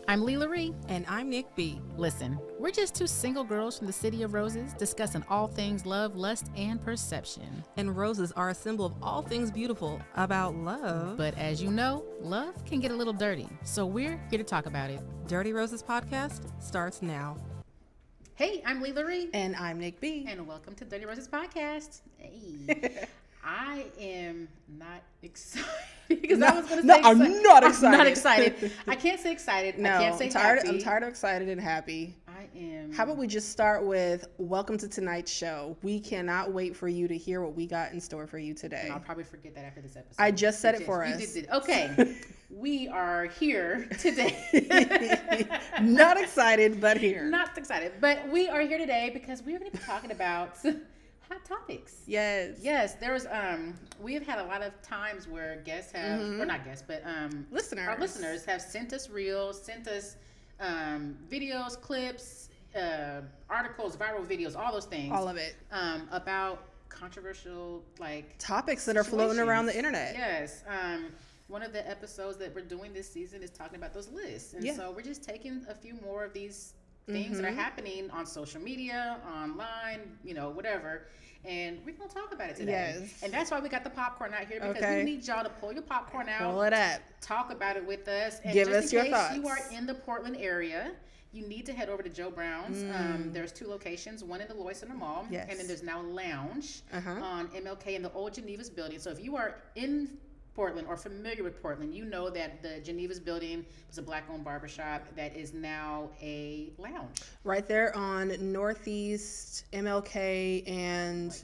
I'm LaRie. And I'm Nick B. Listen, we're just two single girls from the City of Roses discussing all things love, lust, and perception. And roses are a symbol of all things beautiful about love. But as you know, love can get a little dirty, so we're here to talk about it. Dirty Roses podcast starts now. Hey, I'm LaRie. And I'm Nick B. And welcome to Dirty Roses podcast. Hey. I am not excited because I was going to say I'm not excited. I'm not excited. I can't say excited. No, I can't say happy. happy. I'm tired of excited and happy. I am. How about we just start with welcome to tonight's show. We cannot wait for you to hear what we got in store for you today. And I'll probably forget that after this episode. I just said it for us. You did. Okay. We are here today. Not excited, but here. Not excited, but we are here today because we're going to be talking about hot topics. Yes. There was we have had a lot of times where guests have or not guests, but listeners. Our listeners have sent us reels, sent us videos, clips, articles, viral videos, all those things. All of it. About controversial topics that are floating around the internet. Yes. One of the episodes that we're doing this season is talking about those lists. And so we're just taking a few more of these things that are happening on social media, online, whatever. And we're going to talk about it today. Yes. And that's why we got the popcorn out here, because we need y'all to pull your popcorn out. Pull it up. Talk about it with us. And give just us in your case thoughts. You are in the Portland area, you need to head over to Joe Brown's. There's two locations, one in the Lloyd Center Mall, and then there's now a lounge on MLK in the old Geneva's building. So if you are in Portland or familiar with Portland, you know that the Geneva's building was a black-owned barbershop that is now a lounge. Right there on Northeast MLK and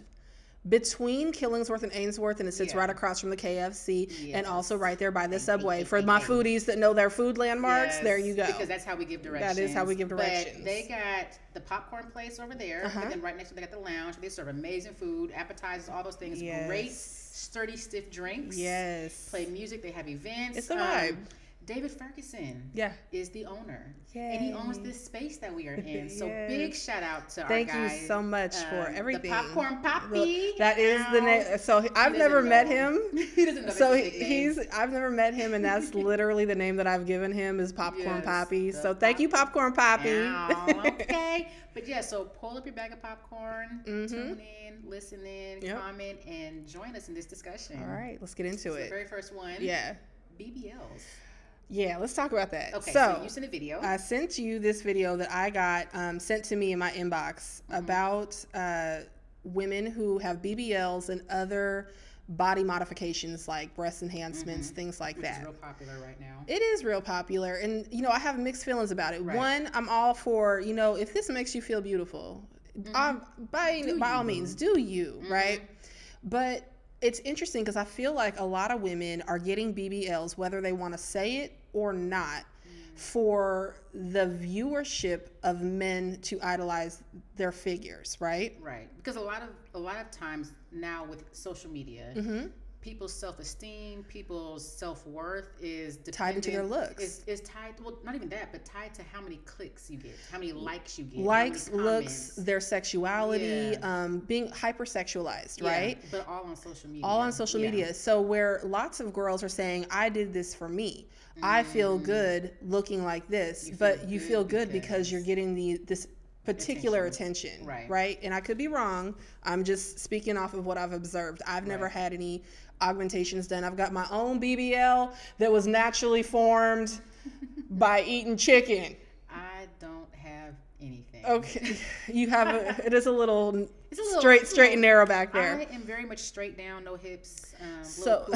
between Killingsworth and Ainsworth, and it sits right across from the KFC, and also right there by the subway. For my foodies that know their food landmarks, there you go. Because that's how we give directions. That is how we give directions. But they got the popcorn place over there, and then right next to them they got the lounge. They serve amazing food, appetizers, all those things. Great, sturdy, stiff drinks. Yes. Play music. They have events. It's a vibe. David Ferguson is the owner. Yay. And he owns this space that we are in. So big shout out to our guy. Thank you so much for everything. The Popcorn Poppy. That is the name. So I've never met him. He doesn't know. So I've never met him, and that's literally the name that I've given him is Popcorn Poppy. So thank you, Popcorn Poppy. Okay. But so pull up your bag of popcorn, tune in, listen in, comment, and join us in this discussion. All right, let's get into it. The very first one. BBLs. Yeah, let's talk about that. Okay, so you sent a video. I sent you this video that I got sent to me in my inbox about women who have BBLs and other body modifications like breast enhancements, things like that. It's real popular right now. It is real popular, and I have mixed feelings about it. Right. One, I'm all for if this makes you feel beautiful, by all means, do you, right? But it's interesting because I feel like a lot of women are getting BBLs, whether they want to say it or not, for the viewership of men to idolize their figures, right? Right. Because a lot of times now with social media, people's self-esteem, people's self-worth is tied into their looks. Is tied, well, not even that, but tied to how many clicks you get, how many likes you get. Likes, looks, their sexuality, being hypersexualized, right? But all on social media. All on social media. So where lots of girls are saying, I did this for me. I feel good looking like this. But you feel good because you're getting this particular attention, right? And I could be wrong. I'm just speaking off of what I've observed. I've never had any augmentations done. I've got my own BBL that was naturally formed by eating chicken. I don't have anything. Okay, you have it is a little straight and narrow back there. I am very much straight down, no hips. So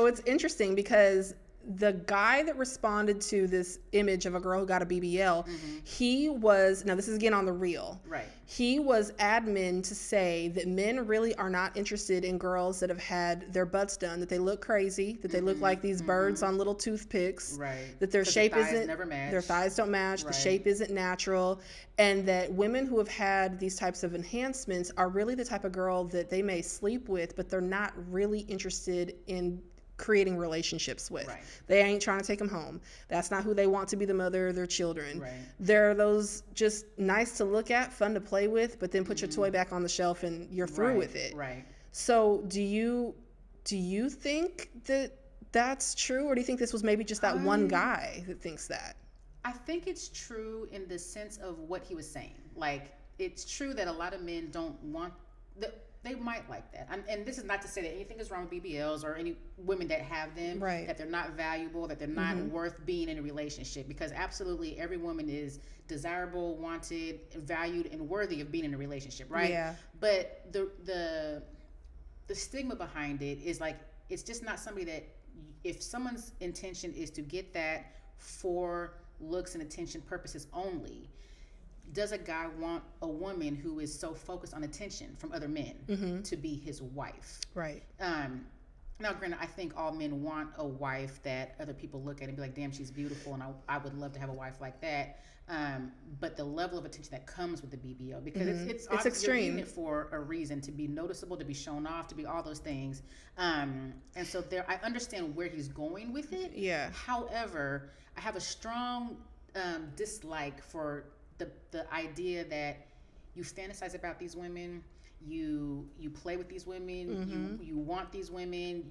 it's interesting because the guy that responded to this image of a girl who got a BBL, he was, now this is again on the reel. Right. He was admin to say that men really are not interested in girls that have had their butts done, that they look crazy, that they look like these birds on little toothpicks, that their shape isn't, their thighs don't match, the shape isn't natural, and that women who have had these types of enhancements are really the type of girl that they may sleep with, but they're not really interested in creating relationships with. They ain't trying to take them home. That's not who they want to be the mother of their children. They're those just nice to look at, fun to play with, but then put your toy back on the shelf and you're through with it. So do you think that that's true, or do you think this was maybe just that one guy that thinks that? I think it's true in the sense of what he was saying. Like, it's true that a lot of men don't want they might like that. And this is not to say that anything is wrong with BBLs or any women that have them, right. that they're not valuable, that they're not worth being in a relationship. Because absolutely every woman is desirable, wanted, valued, and worthy of being in a relationship, right? Yeah. But the stigma behind it is like, it's just not somebody that, if someone's intention is to get that for looks and attention purposes only, does a guy want a woman who is so focused on attention from other men to be his wife? Right. Now, granted, I think all men want a wife that other people look at and be like, damn, she's beautiful, and I would love to have a wife like that. But the level of attention that comes with the BBL, because it's extreme. You're using it for a reason, to be noticeable, to be shown off, to be all those things. And so I understand where he's going with it. Yeah. However, I have a strong dislike for the idea that you fantasize about these women, you play with these women, you want these women,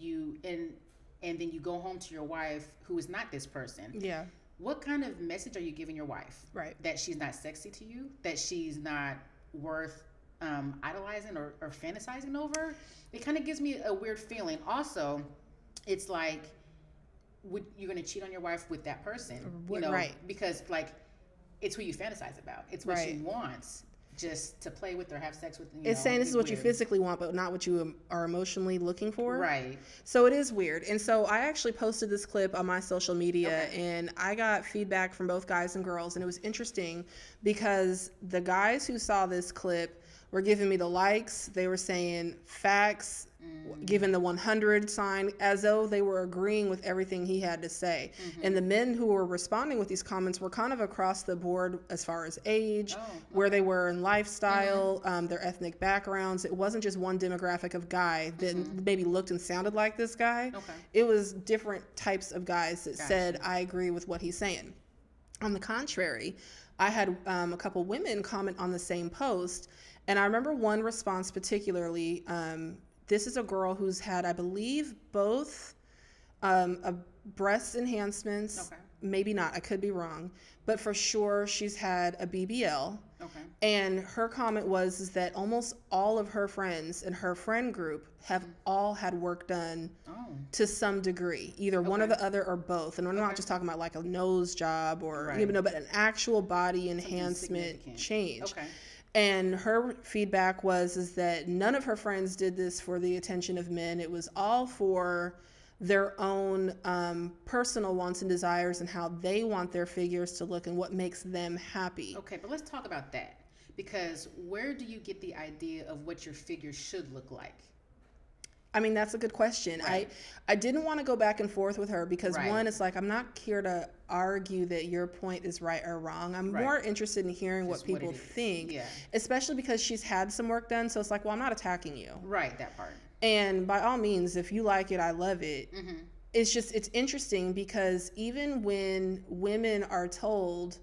and then you go home to your wife who is not this person. Yeah. What kind of message are you giving your wife? Right. That she's not sexy to you? That she's not worth idolizing or fantasizing over? It kind of gives me a weird feeling. Also, it's like, you're going to cheat on your wife with that person? You know, right. Because, like, it's who you fantasize about. It's what she wants, just to play with or have sex with. It's saying this is what you physically want, but not what you are emotionally looking for. Right. So it is weird. And so I actually posted this clip on my social media, and I got feedback from both guys and girls. And it was interesting because the guys who saw this clip were giving me the likes. They were saying facts, giving the 100 sign, as though they were agreeing with everything he had to say. And the men who were responding with these comments were kind of across the board as far as age, where they were in lifestyle, their ethnic backgrounds. It wasn't just one demographic of guy that maybe looked and sounded like this guy. It was different types of guys that said, I agree with what he's saying. On the contrary, I had a couple women comment on the same post, and I remember one response particularly. This is a girl who's had, I believe, both breast enhancements. Maybe not. I could be wrong. But for sure, she's had a BBL. And her comment was that almost all of her friends in her friend group have all had work done to some degree, either one or the other or both. And we're not just talking about like a nose job or, but an actual body enhancement change. And her feedback was that none of her friends did this for the attention of men. It was all for their own personal wants and desires and how they want their figures to look and what makes them happy. Okay, but let's talk about that. Because where do you get the idea of what your figure should look like? I mean, that's a good question. I didn't want to go back and forth with her because one, it's like, I'm not here to argue that your point is right or wrong. I'm more interested in hearing what people think, especially because she's had some work done. So it's like, well, I'm not attacking you. Right, that part. And by all means, if you like it, I love it. It's just, it's interesting because even when women are told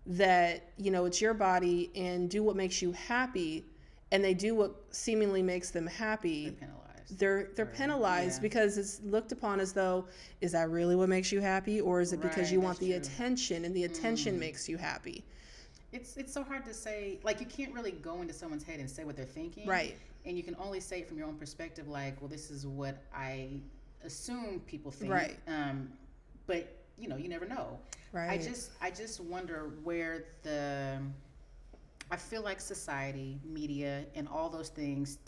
that, you know, it's your body and do what makes you happy, and they do what seemingly makes them happy, they're penalized because it's looked upon as though, is that really what makes you happy, or is it because you want the attention and the attention makes you happy? It's so hard to say. Like, you can't really go into someone's head and say what they're thinking, and you can only say it from your own perspective, like, well, this is what I assume people think, but you know, you never know. I just wonder where I feel like society, media, and all those things,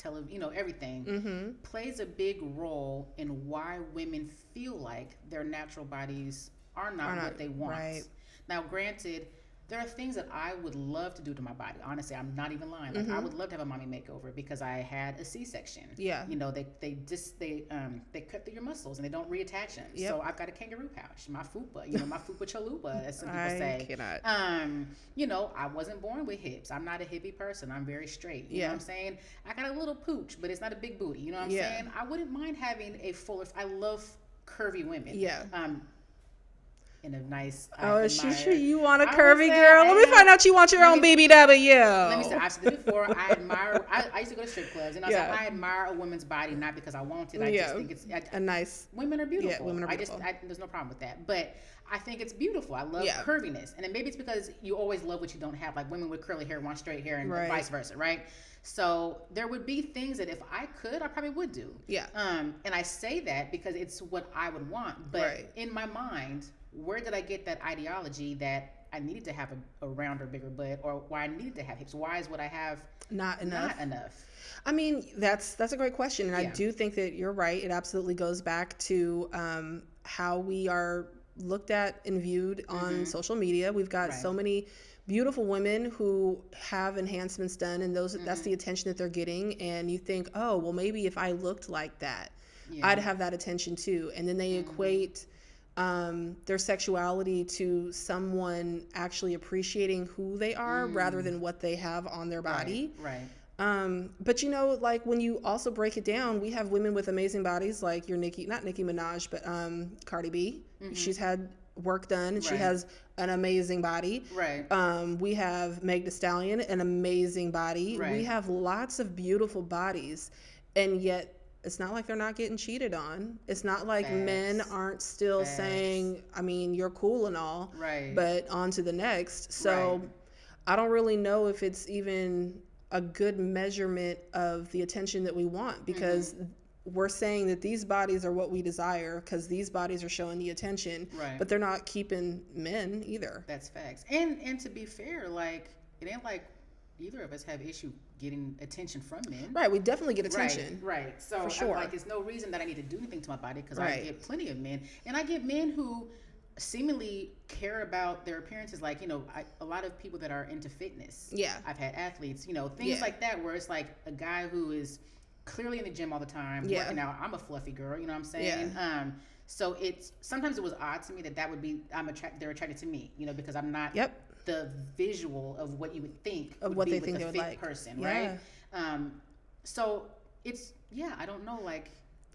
everything, plays a big role in why women feel like their natural bodies are not what they want. Now, granted, there are things that I would love to do to my body. Honestly, I'm not even lying. Like, I would love to have a mommy makeover because I had a C-section. You know, they cut through your muscles and they don't reattach them. So I've got a kangaroo pouch, my fupa, my fupa chalupa, as some people say. You know, I wasn't born with hips. I'm not a hippie person. I'm very straight. You know what I'm saying? I got a little pooch, but it's not a big booty. You know what I'm saying? I wouldn't mind having a fuller. I love curvy women. In a nice. You want a curvy girl? Let me find out you want your own BBW. Let me say, I've said it before. I admire. I used to go to strip clubs, and I admire a woman's body not because I want it. I just think it's a nice. Women are beautiful. Women are beautiful. There's no problem with that. But I think it's beautiful. I love curviness. And then maybe it's because you always love what you don't have. Like women with curly hair want straight hair and vice versa, right? So there would be things that if I could, I probably would do. Yeah. And I say that because it's what I would want. But in my mind, where did I get that ideology that I needed to have a rounder, bigger butt, or why I needed to have hips? Why is what I have not enough? I mean, that's a great question. And I do think that you're right. It absolutely goes back to how we are looked at and viewed on social media. We've got so many beautiful women who have enhancements done, and that's the attention that they're getting. And you think, oh, well, maybe if I looked like that, I'd have that attention too. And then they equate their sexuality to someone actually appreciating who they are rather than what they have on their body. But like when you also break it down, we have women with amazing bodies like your not Nicki Minaj, but Cardi B. She's had work done and she has an amazing body. We have Meg Thee Stallion, an amazing body. We have lots of beautiful bodies, and yet it's not like they're not getting cheated on. It's not like men aren't still saying, I mean, you're cool and all, but on to the next. So I don't really know if it's even a good measurement of the attention that we want, because we're saying that these bodies are what we desire because these bodies are showing the attention, but they're not keeping men either. That's facts. And to be fair, like, it ain't like either of us have issue getting attention from men. We definitely get attention. So for sure. Like, there's no reason that I need to do anything to my body because I get plenty of men. And I get men who seemingly care about their appearances. Like, a lot of people that are into fitness. I've had athletes, things like that, where it's like a guy who is clearly in the gym all the time, working out. I'm a fluffy girl, you know what I'm saying? So sometimes it was odd to me that would be, they're attracted to me, because I'm not the visual of what you would think of what they think they would like person, right? So it's, I don't know, like,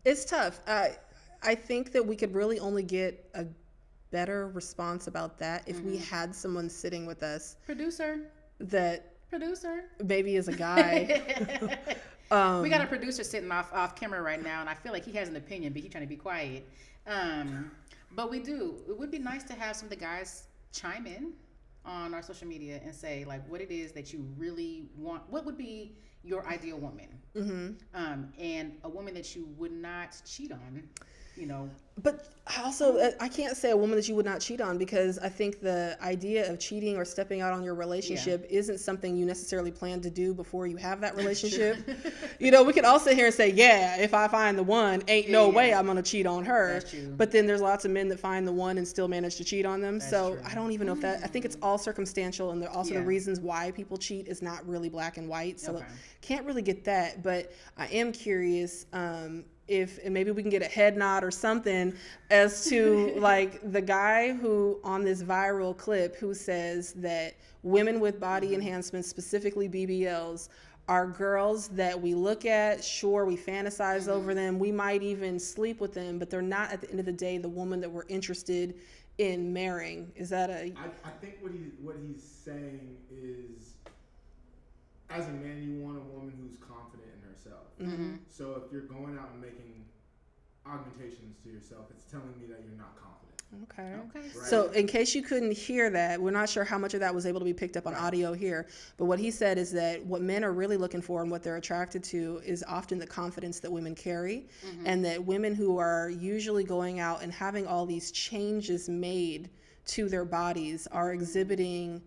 it's tough. I think that we could really only get a better response about that if we had someone sitting with us, producer maybe is a guy. We got a producer sitting off camera right now, and I feel like he has an opinion, but he's trying to be quiet. But it would be nice to have some of the guys chime in on our social media and say, like, what it is that you really want. What would be your ideal woman? And a woman that you would not cheat on, But also, I can't say a woman that you would not cheat on, because I think the idea of cheating or stepping out on your relationship isn't something you necessarily plan to do before you have that relationship. We could all sit here and say, if I find the one, ain't no way I'm going to cheat on her. That's true. But then there's lots of men that find the one and still manage to cheat on them. That's so true. I don't even know if that, I think it's all circumstantial, and also the reasons why people cheat is not really black and white. So can't really get that. But I am curious, and maybe we can get a head nod or something as to like the guy who on this viral clip who says that women with body enhancements, specifically BBLs, are girls that we look at, sure, we fantasize over them, we might even sleep with them, but they're not at the end of the day the woman that we're interested in marrying. Is that I think what he's saying is, as a man, you want a woman who's confident in herself. So if you're going out and making augmentations to yourself, it's telling me that you're not confident. Okay. Right? So in case you couldn't hear that, we're not sure how much of that was able to be picked up on audio here, but what he said is that what men are really looking for and what they're attracted to is often the confidence that women carry, and that women who are usually going out and having all these changes made to their bodies are exhibiting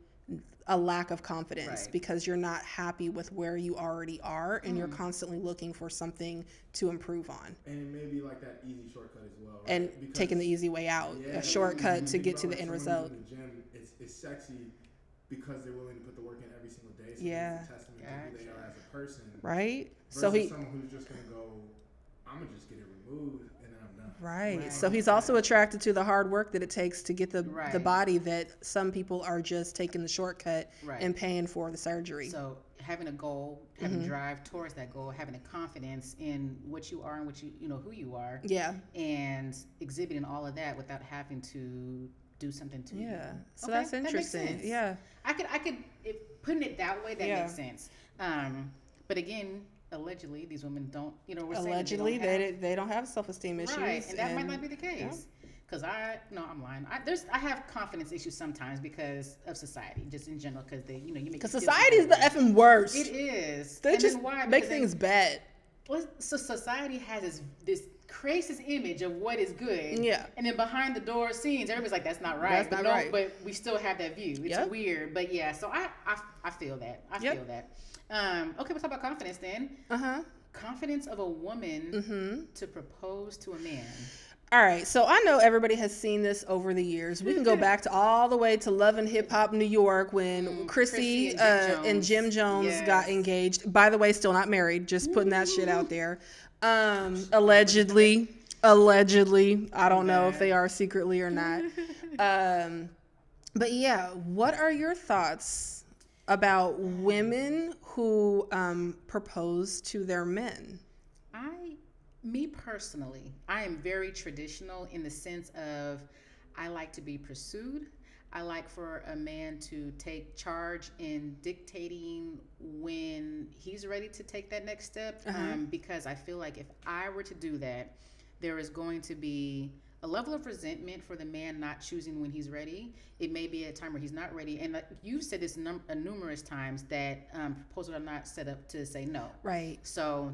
a lack of confidence because you're not happy with where you already are, and you're constantly looking for something to improve on. And it may be like that easy shortcut as well, right? And because taking the easy way out, a shortcut to get to the end result. In the gym, it's sexy because they're willing to put the work in every single day. So it's a testament to who they are as a person. Right. Versus someone who's just going to go, I'm going to just get it removed and then I'm done. Right. So he's also attracted to the hard work that it takes to get the body that some people are just taking the shortcut and paying for the surgery. So having a goal, having a drive towards that goal, having a confidence in what you are and what who you are. And exhibiting all of that without having to do something to you. So that's interesting. I could putting it that way, that makes sense. But again, allegedly, these women don't, we're allegedly saying they don't have self-esteem issues. Right, and that might not be the case. Because I'm lying. I have confidence issues sometimes because of society, just in general. Because you make. Because society is the effing worst. It is. They just make things bad. Well, so society has this creates this image of what is good. Yeah. And then behind the door scenes, everybody's like, that's not right. That's not right. But we still have that view. It's weird. But yeah, so I feel that. I feel that. Okay, we'll talk about confidence then. Confidence of a woman to propose to a man. All right, so I know everybody has seen this over the years. We can go back to all the way to Love and Hip Hop New York when Chrissy and Jim Jones got engaged. By the way, still not married. Just putting that shit out there. Allegedly. I don't know if they are secretly or not. But yeah, what are your thoughts about women who propose to their men? Me personally, I am very traditional in the sense of I like to be pursued. I like for a man to take charge in dictating when he's ready to take that next step, because I feel like if I were to do that, there is going to be a level of resentment for the man not choosing when he's ready. It may be a time where he's not ready. And like you've said this numerous times that proposals are not set up to say no. Right. So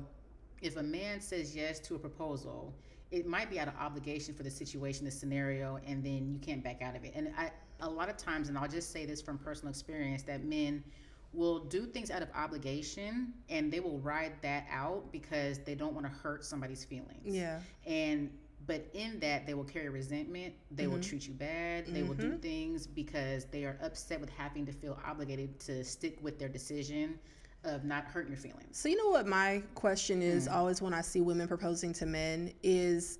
if a man says yes to a proposal, it might be out of obligation for the situation, the scenario, and then you can't back out of it. And a lot of times, and I'll just say this from personal experience, that men will do things out of obligation and they will ride that out because they don't want to hurt somebody's feelings. Yeah. But in that, they will carry resentment. They will treat you bad. They will do things because they are upset with having to feel obligated to stick with their decision of not hurting your feelings. So you know what my question is always when I see women proposing to men is,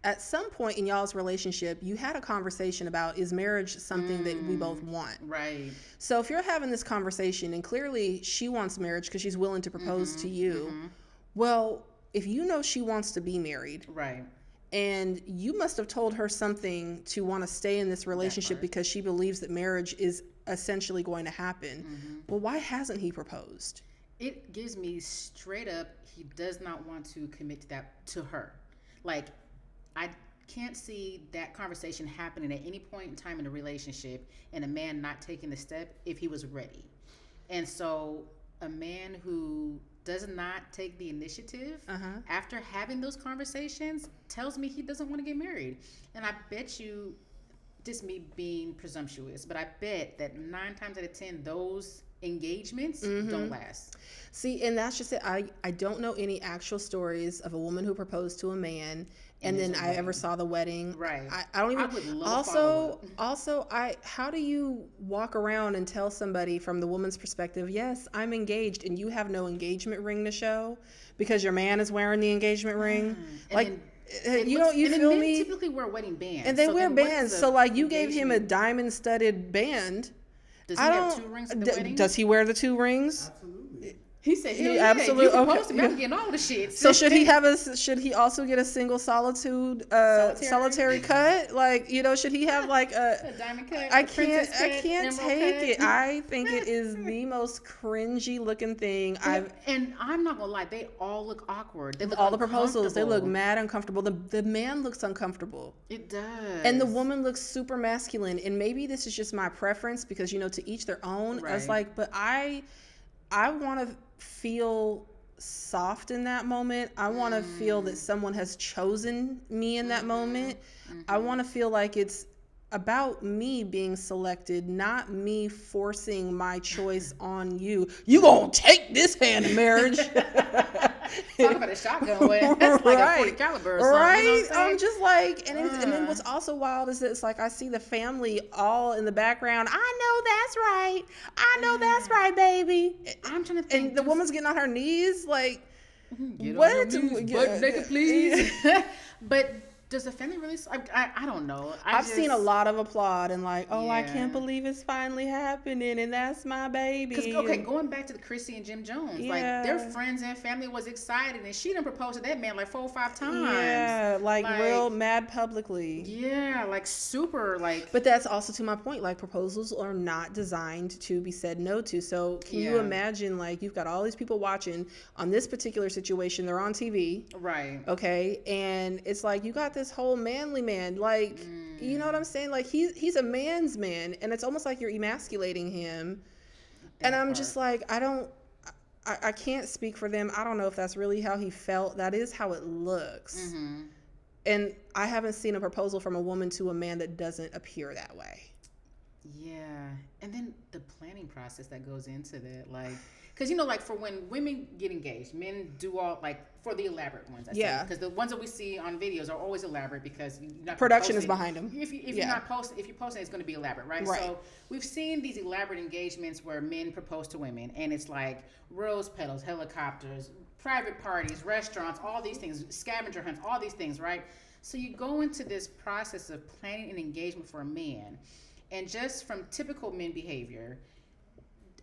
at some point in y'all's relationship, you had a conversation about, is marriage something that we both want? Right. So if you're having this conversation and clearly she wants marriage because she's willing to propose to you, well, if you know she wants to be married, right, and you must have told her something to want to stay in this relationship because she believes that marriage is essentially going to happen. Well, why hasn't he proposed? It gives me straight up, he does not want to commit to her. Like, I can't see that conversation happening at any point in time in a relationship and a man not taking the step if he was ready. And so a man who does not take the initiative after having those conversations tells me he doesn't want to get married. And I bet you, just me being presumptuous, but I bet that 9 times out of 10, those engagements don't last. See, and that's just it. I don't know any actual stories of a woman who proposed to a man and then I ever saw the wedding. Right. I don't even. I would love also, how do you walk around and tell somebody from the woman's perspective, yes, I'm engaged, and you have no engagement ring to show because your man is wearing the engagement ring? Like, you feel me? Typically wear wedding bands. And they wear bands. So like you gave him a diamond studded band. Does he have 2 rings at the wedding? Does he wear the 2 rings? Absolutely. He said, "Hell yeah, absolutely." You supposed to be getting all the shit. So should he also get a single solitary cut? Like, should he have like a diamond cut? I can't take it. I think it is the most cringy looking thing And I'm not gonna lie, they all look awkward. They look all the proposals. They look mad uncomfortable. The man looks uncomfortable. It does. And the woman looks super masculine. And maybe this is just my preference because to each their own. Right. I was like, but I want to feel soft in that moment. I want to feel that someone has chosen me in that moment. I want to feel like it's about me being selected, not me forcing my choice on you. You gonna take this hand in marriage. Talk about a shotgun wedding. That's like a 40 caliber or something. Right? I'm just like, and then what's also wild is that it's like I see the family all in the background. I know that's right. I know that's right, baby. I'm trying to think. And the woman's getting on her knees, like, get what? On your knees, butt naked, please. But does the family really? I don't know. I've seen a lot of applaud and like, I can't believe it's finally happening, and that's my baby. Going back to the Chrissy and Jim Jones, like their friends and family was excited, and she done proposed to that man like 4 or 5 times. Yeah, like real mad publicly. Yeah, like super like. But that's also to my point. Like proposals are not designed to be said no to. So can you imagine like you've got all these people watching on this particular situation? They're on TV, right? Okay, and it's like you got this this whole manly man. Like, you know what I'm saying? Like, he's a man's man, and it's almost like you're emasculating him. And I'm just like, I can't speak for them. I don't know if that's really how he felt. That is how it looks. And I haven't seen a proposal from a woman to a man that doesn't appear that way. Yeah. And then the planning process that goes into that, like, because, you know, like, for when women get engaged, men do all, like, for the elaborate ones. Because the ones that we see on videos are always elaborate because you're not production is behind them. If you're not posting, if you're posting, it's going to be elaborate, right? So we've seen these elaborate engagements where men propose to women, and it's like rose petals, helicopters, private parties, restaurants, all these things, scavenger hunts, all these things, right? So you go into this process of planning an engagement for a man, and just from typical men behavior,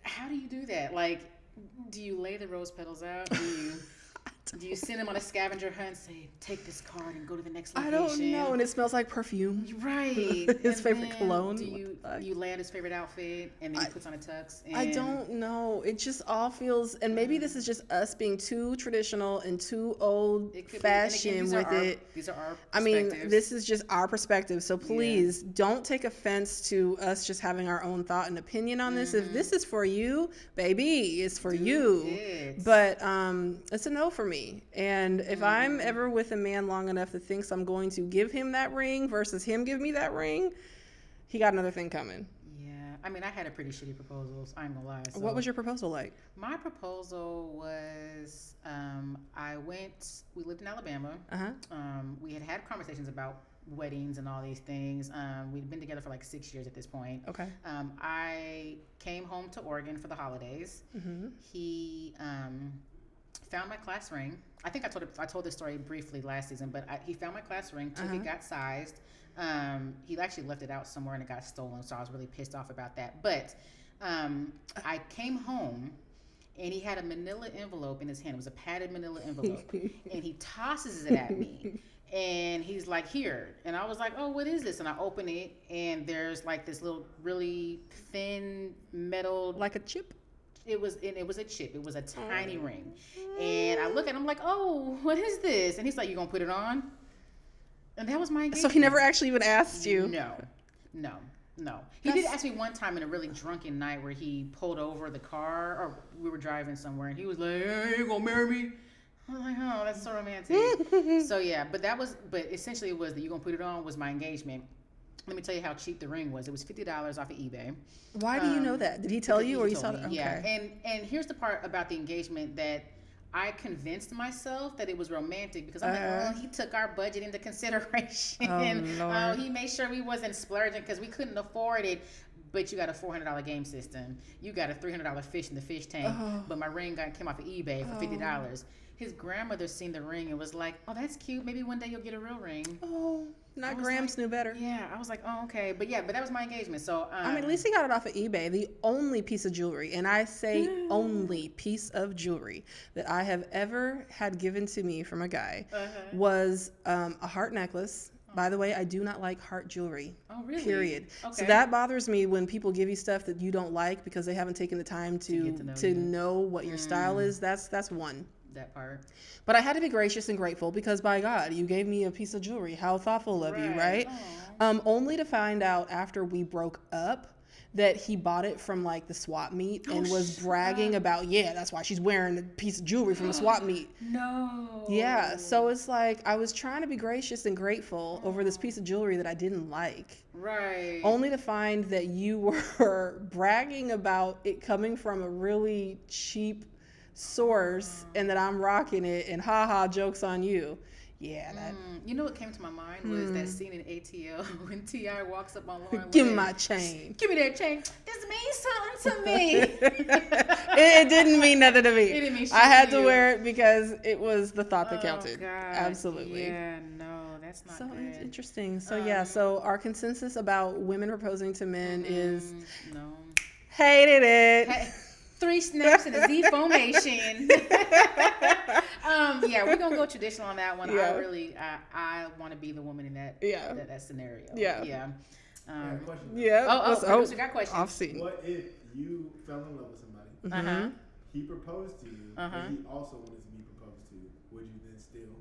how do you do that? Like, do you lay the rose petals out? Do you send him on a scavenger hunt and say, take this card and go to the next location? I don't know. And it smells like perfume. Right. His favorite cologne. Do you land his favorite outfit and then he puts on a tux? And I don't know. It just all feels, and maybe this is just us being too traditional and too old fashioned with it. These are our perspectives. I mean, this is just our perspective. So please don't take offense to us just having our own thought and opinion on this. If this is for you, baby, it's for you. But it's a no for me. And if I'm ever with a man long enough that thinks I'm going to give him that ring versus him give me that ring, he got another thing coming. Yeah. I mean, I had a pretty shitty proposal, so I ain't gonna lie. So what was your proposal like? My proposal was, we lived in Alabama. We had conversations about weddings and all these things. We'd been together for like 6 years at this point. Okay. I came home to Oregon for the holidays. He found my class ring. I think I told this story briefly last season, but he found my class ring, took it, got sized. He actually left it out somewhere and it got stolen, so I was really pissed off about that. But I came home and he had a manila envelope in his hand. It was a padded manila envelope. And he tosses it at me. And he's like, here. And I was like, oh, what is this? And I open it and there's like this little really thin metal. Like a chip? It was a chip. It was a tiny ring. And I look at him like, oh, what is this? And he's like, you gonna put it on? And that was my engagement. So he never actually even asked you? No. He did ask me one time in a really drunken night where he pulled over the car, or we were driving somewhere, and he was like, hey, you gonna marry me? I was like, oh, that's so romantic. So yeah, but essentially it was that you gonna put it on was my engagement. Let me tell you how cheap the ring was. It was $50 off of eBay. Why do you know that? Did he tell you, or you saw it? Okay. Yeah, and here's the part about the engagement that I convinced myself that it was romantic because I'm like, oh, he took our budget into consideration. Oh, he made sure we wasn't splurging because we couldn't afford it. But you got a $400 game system. You got a $300 fish in the fish tank. But my ring came off of eBay for $50. His grandmother seen the ring and was like, oh, that's cute. Maybe one day you'll get a real ring. Oh, not Grams knew better. Yeah, I was like, oh, okay. But that was my engagement. So I mean, at least he got it off of eBay. The only piece of jewelry, and I say only piece of jewelry that I have ever had given to me from a guy was a heart necklace. By the way, I do not like heart jewelry. Oh, really? Period. Okay. So that bothers me when people give you stuff that you don't like because they haven't taken the time to know what your style is. That's one. That part. But I had to be gracious and grateful because, by God, you gave me a piece of jewelry. How thoughtful of you, right? Only to find out after we broke up that he bought it from like the swap meet and was bragging about, that's why she's wearing a piece of jewelry from the swap meet. No. Yeah. So it's like I was trying to be gracious and grateful over this piece of jewelry that I didn't like. Right. Only to find that you were bragging about it coming from a really cheap source and that I'm rocking it and jokes on you. Yeah, that. You know what came to my mind was that scene in ATL when T.I. walks up on Lauren. Give me my chain. Give me that chain. This means something to me. It didn't mean nothing to me. It didn't mean shit I had to wear it because it was the thought that counted. God. Absolutely. Yeah, no, that's not so good. Interesting. So so our consensus about women proposing to men is no. Hated it. 3 snaps and a Z formation. We're gonna go traditional on that one. I want to be the woman in that scenario. Yeah. We got questions. Off scene. What if you fell in love with somebody? He proposed to you, but he also wanted to be proposed to. Would you then still?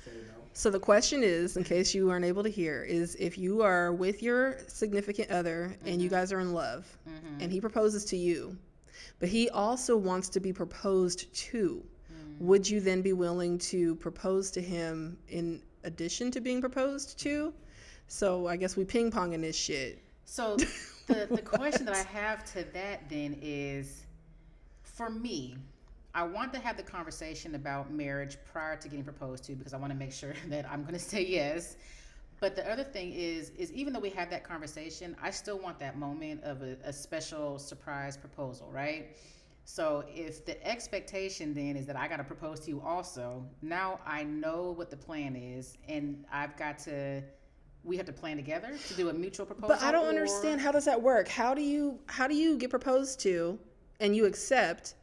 say no. So the question is, in case you aren't able to hear, is if you are with your significant other and you guys are in love and he proposes to you, but he also wants to be proposed to, would you then be willing to propose to him in addition to being proposed to? So I guess we ping-ponging this shit. So the question that I have to that then is, for me, I want to have the conversation about marriage prior to getting proposed to, because I want to make sure that I'm going to say yes. But the other thing is even though we have that conversation, I still want that moment of a special surprise proposal, right? So if the expectation then is that I got to propose to you also, now I know what the plan is, and we have to plan together to do a mutual proposal. But I don't understand, how does that work? How do you get proposed to and you accept,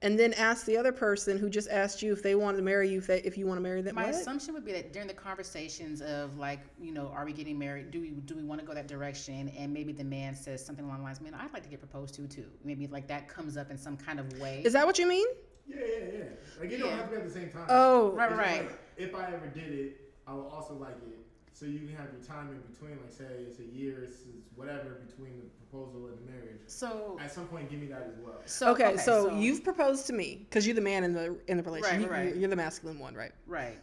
and then ask the other person who just asked you if they want to marry you, if you want to marry them? My assumption would be that during the conversations of, like, you know, are we getting married? Do we want to go that direction? And maybe the man says something along the lines, man, I'd like to get proposed to too. Maybe like that comes up in some kind of way. Is that what you mean? Yeah. Like, you don't have to be at the same time. Oh, right. Like, if I ever did it, I would also like it. So you can have your time in between, like say it's a year, it's whatever between the proposal and the marriage. So at some point, give me that as well. So you've proposed to me because you're the man in the relationship. Right. You're the masculine one, right? Right.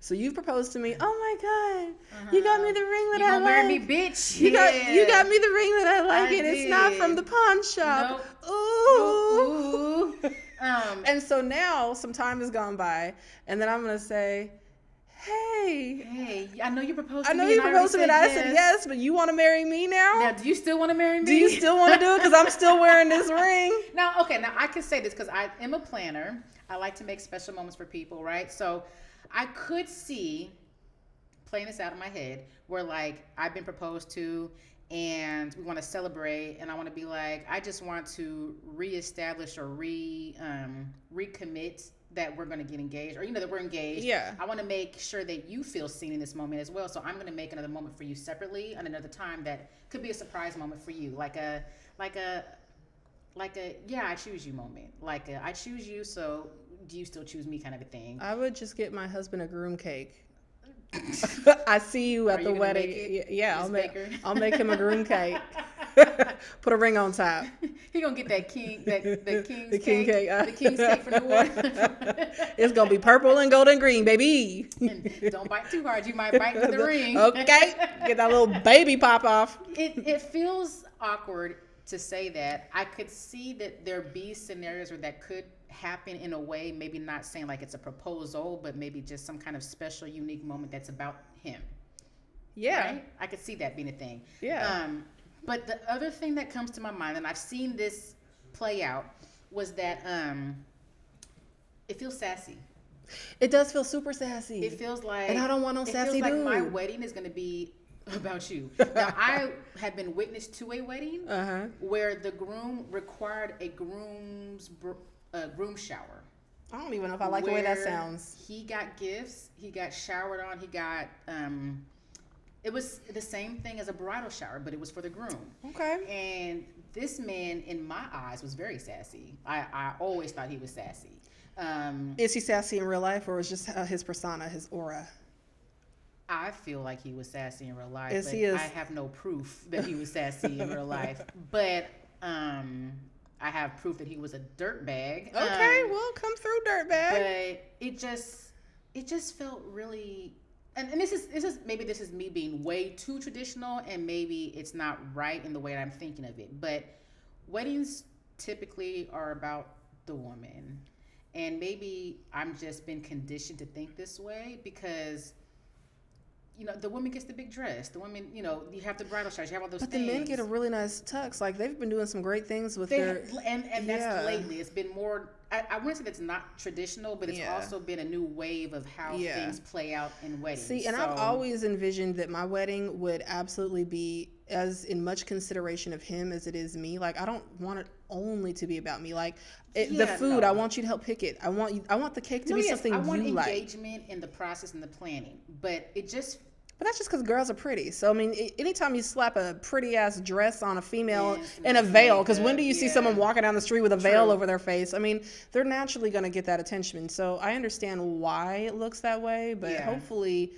So you've proposed to me. Oh my God, you got me the ring that I like. You gonna marry me, bitch? You got me the ring that I like, and it's not from the pawn shop. Nope. Ooh. And so now some time has gone by, and then I'm gonna say, Hey, I know you proposed to me. I know you proposed to me, and I said yes, but you want to marry me now? Now, do you still want to marry me? Do you still want to do it? Because I'm still wearing this ring. Now I can say this because I am a planner. I like to make special moments for people, right? So I could see playing this out in my head where, like, I've been proposed to and we want to celebrate, and I want to be like, I just want to reestablish or recommit that we're going to get engaged, or that we're engaged. Yeah. I want to make sure that you feel seen in this moment as well. So I'm going to make another moment for you separately, and another time that could be a surprise moment for you, like a yeah, I choose you moment, like a I choose you, so do you still choose me kind of a thing. I would just get my husband a groom cake. I see you at the wedding. Yeah, I'll make him a groom cake. Put a ring on top. He gonna get that king's cake the king's cake from the war. It's gonna be purple and gold and green, baby. And don't bite too hard. You might bite into the ring. Okay, get that little baby pop off. It feels awkward to say that. I could see that there be scenarios where that could happen in a way, maybe not saying like it's a proposal, but maybe just some kind of special, unique moment that's about him. Yeah. Right? I could see that being a thing. Yeah. But the other thing that comes to my mind, and I've seen this play out, was that it feels sassy. It does feel super sassy. It feels like, and I don't want no sassy dude. It feels like my wedding is going to be about you. Now, I had been witness to a wedding where the groom required a groom shower. I don't even know if I like the way that sounds. He got gifts. He got showered on. He got it was the same thing as a bridal shower, but it was for the groom. Okay. And this man, in my eyes, was very sassy. I always thought he was sassy. Is he sassy in real life, or is just his persona, his aura? I feel like he was sassy in real life, I have no proof that he was sassy in real life. But I have proof that he was a dirtbag. Okay, well, come through, dirtbag. But it just felt really. And this is maybe this is me being way too traditional, and maybe it's not right in the way that I'm thinking of it. But weddings typically are about the woman, and maybe I'm just been conditioned to think this way because, the woman gets the big dress. The woman, you have the bridal showers. You have all those things. But the men get a really nice tux. Like, they've been doing some great things with their... And that's lately. It's been more... I wouldn't say that's not traditional, but it's also been a new wave of how things play out in weddings. See, and I've always envisioned that my wedding would absolutely be as in much consideration of him as it is me. Like, I don't want it only to be about me. Like, the food, I want you to help pick it. I want the cake to be something you like. I want engagement in the process and the planning, but it just... But that's just because girls are pretty. So, I mean, anytime you slap a pretty-ass dress on a female in a veil, because when do you see someone walking down the street with a veil over their face? I mean, they're naturally going to get that attention. So I understand why it looks that way, but hopefully,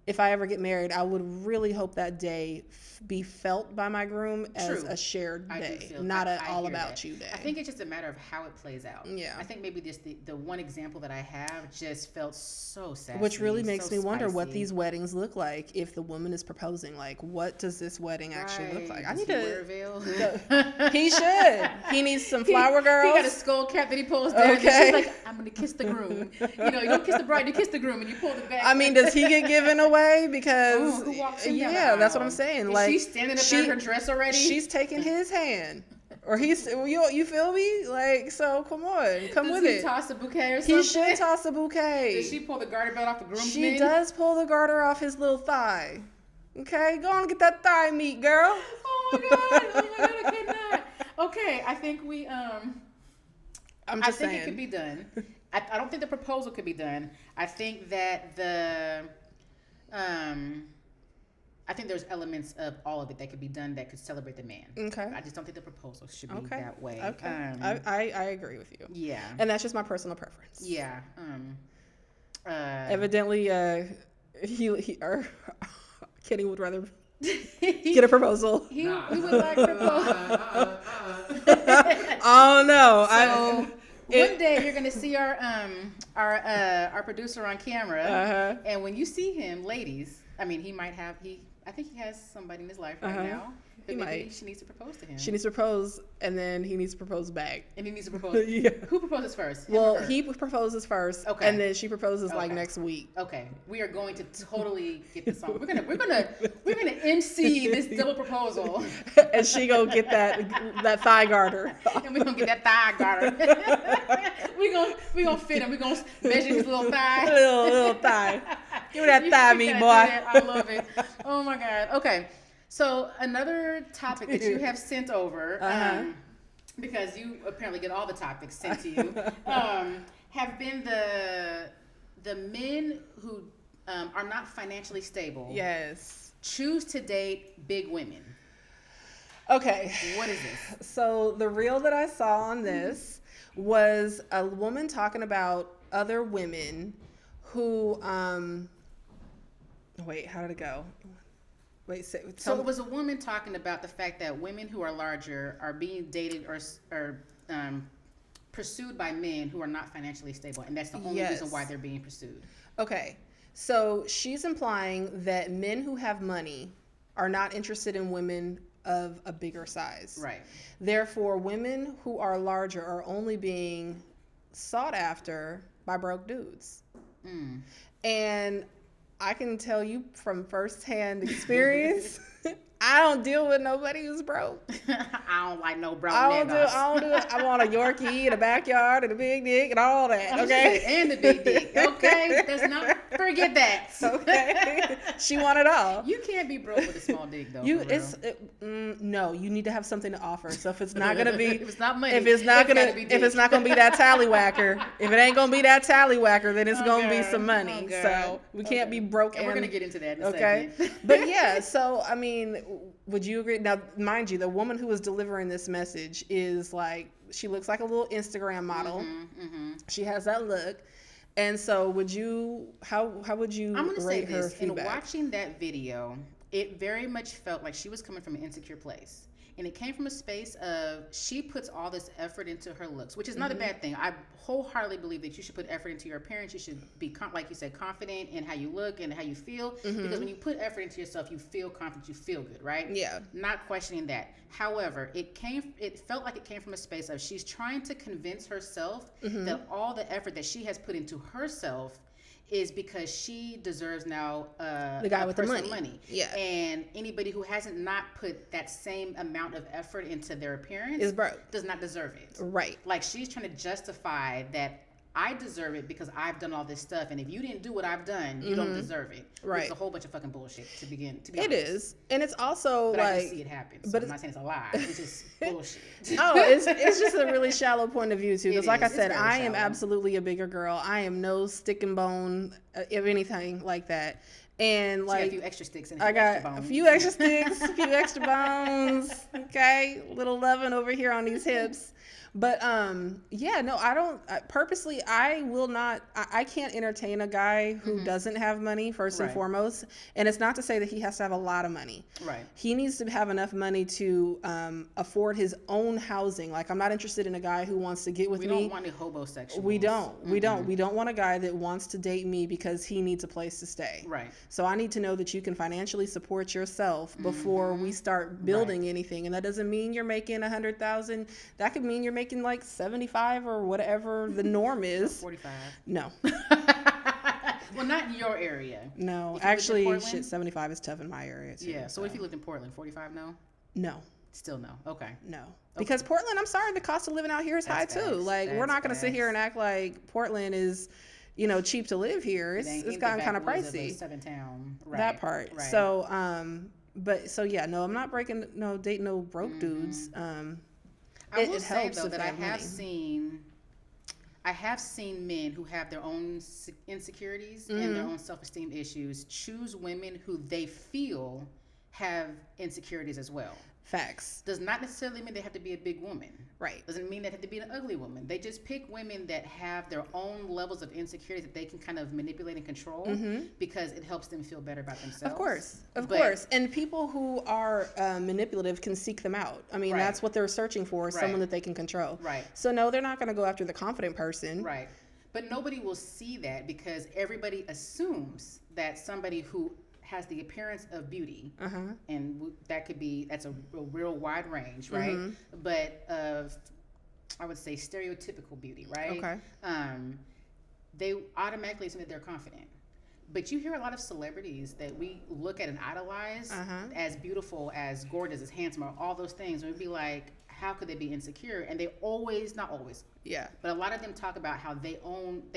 if I ever get married, I would really hope that day be felt by my groom as a shared day, not an all about you day. I think it's just a matter of how it plays out. Yeah. I think maybe just the one example that I have just felt so sad. Which really makes me wonder what these weddings look like if the woman is proposing. Like, what does this wedding actually look like? I need to wear a veil. He should. He needs some flower girls. He got a skull cap that he pulls down. Okay. She's like, I'm gonna kiss the groom. You don't kiss the bride, you kiss the groom, and you pull it back. I mean, does he get given away? Because who walks in down the aisle? That's what I'm saying. Like, she's standing up there in her dress already. She's taking his hand, or he's you feel me? Like, so come on, come with it. Does he toss a bouquet or something? He should toss a bouquet. Does she pull the garter belt off the groom's She does pull the garter off his little thigh. Okay, go on and get that thigh meat, girl. Oh my god! I cannot. Okay, I think we I'm just saying. I think it could be done. I don't think the proposal could be done. I think that I think there's elements of all of it that could be done that could celebrate the man. Okay. I just don't think the proposal should be that way. Okay. I agree with you. Yeah. And that's just my personal preference. Yeah. Evidently, Kenny would rather get a proposal. He would like proposal. Oh no! So, one day you're gonna see our producer on camera, and when you see him, ladies, I mean, I think he has somebody in his life right now. But maybe she needs to propose to him. She needs to propose, and then he needs to propose back. And he needs to propose. Yeah. Who proposes first? Well, he proposes first, and then she proposes like next week. Okay, we are going to totally get this on. We're gonna MC this double proposal. And she gonna get that thigh garter. And we're gonna get that thigh garter. we gonna fit him. We're gonna measure his little thigh. little thigh. Give me that thigh meat, boy. I love it. Oh my god. Okay. So another topic that you have sent over, because you apparently get all the topics sent to you, have been the men who are not financially stable. Yes. Choose to date big women. Okay. What is this? So the reel that I saw on this was a woman talking about other women who, wait, how did it go? Wait, so it was a woman talking about the fact that women who are larger are being dated or pursued by men who are not financially stable, and that's the only reason why they're being pursued. Okay, so she's implying that men who have money are not interested in women of a bigger size. Right. Therefore, women who are larger are only being sought after by broke dudes. Mm. And I can tell you from firsthand experience, I don't deal with nobody who's broke. I don't like no broke niggas. I don't do it. I want a Yorkie in a backyard and a big dick and all that. Okay. And the big dick. Okay. Let's not forget that. Okay. She want it all. You can't be broke with a small dick though. No. You need to have something to offer. So if it's not gonna be, if it's not money, if it's not gonna be that tallywhacker, if it ain't gonna be that tallywhacker, then it's gonna be some money. So we can't be broke. And we're gonna get into that in a second. But yeah. So I mean, would you agree? Now, mind you, the woman who was delivering this message is like, she looks like a little Instagram model. Mm-hmm. She has that look. And so how would you rate her feedback? In watching that video, it very much felt like she was coming from an insecure place. And it came from a space of, she puts all this effort into her looks, which is not a bad thing. I wholeheartedly believe that you should put effort into your appearance. You should be, like you said, confident in how you look and how you feel. Mm-hmm. Because when you put effort into yourself, you feel confident, you feel good, right? Yeah. Not questioning that. However, it felt like it came from a space of, she's trying to convince herself that all the effort that she has put into herself is because she deserves now the guy with the money. Yeah. And anybody who hasn't not put that same amount of effort into their appearance is broke. Does not deserve it. Right. Like, she's trying to justify that I deserve it because I've done all this stuff, and if you didn't do what I've done, you don't deserve it. Right. It's a whole bunch of fucking bullshit to be honest. It is. And it's also but like, I just see it happen. So I'm not saying it's a lie. It's just bullshit. It's just a really shallow point of view too. Because like I said, I am absolutely a bigger girl. I am no stick and bone of anything like that. And like, a few extra sticks and I got a few extra sticks, a few extra bones. Okay, little loving over here on these hips. But yeah, no, I don't purposely. I will not. I can't entertain a guy who doesn't have money first and foremost. And it's not to say that he has to have a lot of money. Right. He needs to have enough money to afford his own housing. Like, I'm not interested in a guy who wants to get with me. We don't want a hobosexual. We don't. We don't. We don't want a guy that wants to date me because he needs a place to stay. Right. So I need to know that you can financially support yourself before we start building anything. And that doesn't mean you're making $100,000. That could mean you're making like 75 or whatever the norm is. 45. No. Well, not in your area. No, actually, 75 is tough in my area too. Yeah. So if you lived in Portland, 45, no? No. Still no. Okay. No. Because Portland, I'm sorry, the cost of living out here is high too. Like, we're not going to sit here and act like Portland is, cheap to live here. It's gotten kind of pricey. That part. Right. So, yeah, no, I'm not dating no broke dudes. I will say though that I have seen men who have their own insecurities and their own self-esteem issues choose women who they feel have insecurities as well. Facts. Does not necessarily mean they have to be a big woman. Right. Doesn't mean they have to be an ugly woman. They just pick women that have their own levels of insecurity that they can kind of manipulate and control because it helps them feel better about themselves. Of course. And people who are manipulative can seek them out. I mean, that's what they're searching for, someone that they can control. Right. So no, they're not going to go after the confident person. Right. But nobody will see that because everybody assumes that somebody who has the appearance of beauty, and that's a real wide range, right? But of, I would say, stereotypical beauty, right? Okay. They automatically assume that they're confident. But you hear a lot of celebrities that we look at and idolize as beautiful, as gorgeous, as handsome, or all those things, and we'd be like, how could they be insecure? And they not always, but a lot of them talk about how they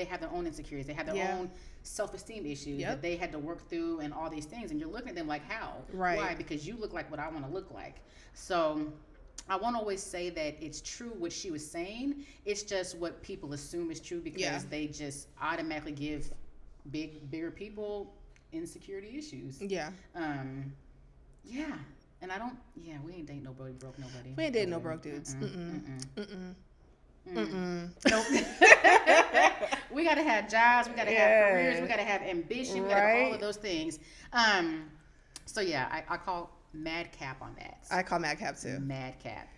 have their own insecurities, they have their own self-esteem issues that they had to work through and all these things, and you're looking at them like, how? Right. Why? Because you look like what I want to look like. So I won't always say that it's true what she was saying. It's just what people assume is true because they just automatically give bigger people insecurity issues. Yeah. Yeah. And we ain't dating nobody broke nobody. We ain't dating no broke dudes. Nope. We gotta have jobs, we gotta have careers, we gotta have ambition, we gotta have all of those things. So yeah, I call madcap on that. I call madcap too. Madcap.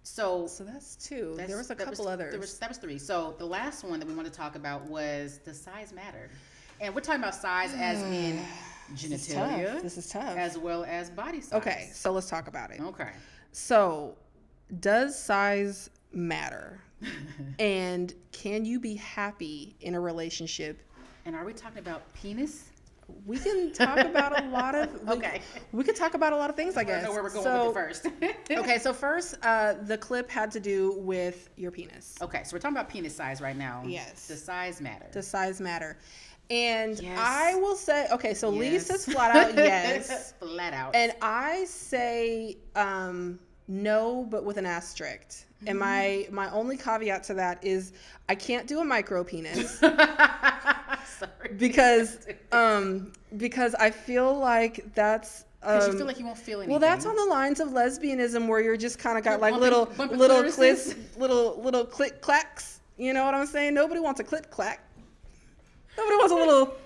So that's two. There was a couple others. That was three. So the last one that we want to talk about was, does size matter? And we're talking about size as in genitalia. This is tough. As well as body size. Okay, so let's talk about it. Okay. So, does size matter? And can you be happy in a relationship? And are we talking about penis? We can talk about a lot of we could talk about a lot of things, I guess. I know where we're going with it first. Okay, so first, the clip had to do with your penis. Okay, so we're talking about penis size right now. Yes. Does size matter? Does size matter? And I will say, okay, so Leigh says flat out yes. Flat out. And I say no, but with an asterisk. And my only caveat to that is I can't do a micro penis. Sorry. Because I feel like that's because you feel like you won't feel anything. Well, that's on the lines of lesbianism, where you're just kind of got like little clits, little click clacks. You know what I'm saying? Nobody wants a clit clack. Nobody wants a little.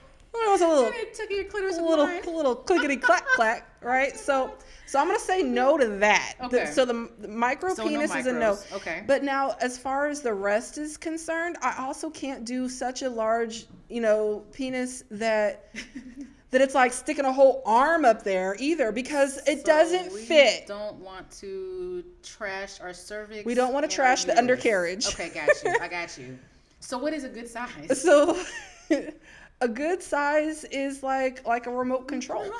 Took your clitoris little clickety clack clack, right? So I'm gonna say no to that. Okay. So the micro penis is a no. Okay. But now, as far as the rest is concerned, I also can't do such a large, penis that it's like sticking a whole arm up there either, because it doesn't fit. We don't want to trash our cervix. We don't want to trash the undercarriage. Okay, I got you. So what is a good size? So a good size is like a remote control. You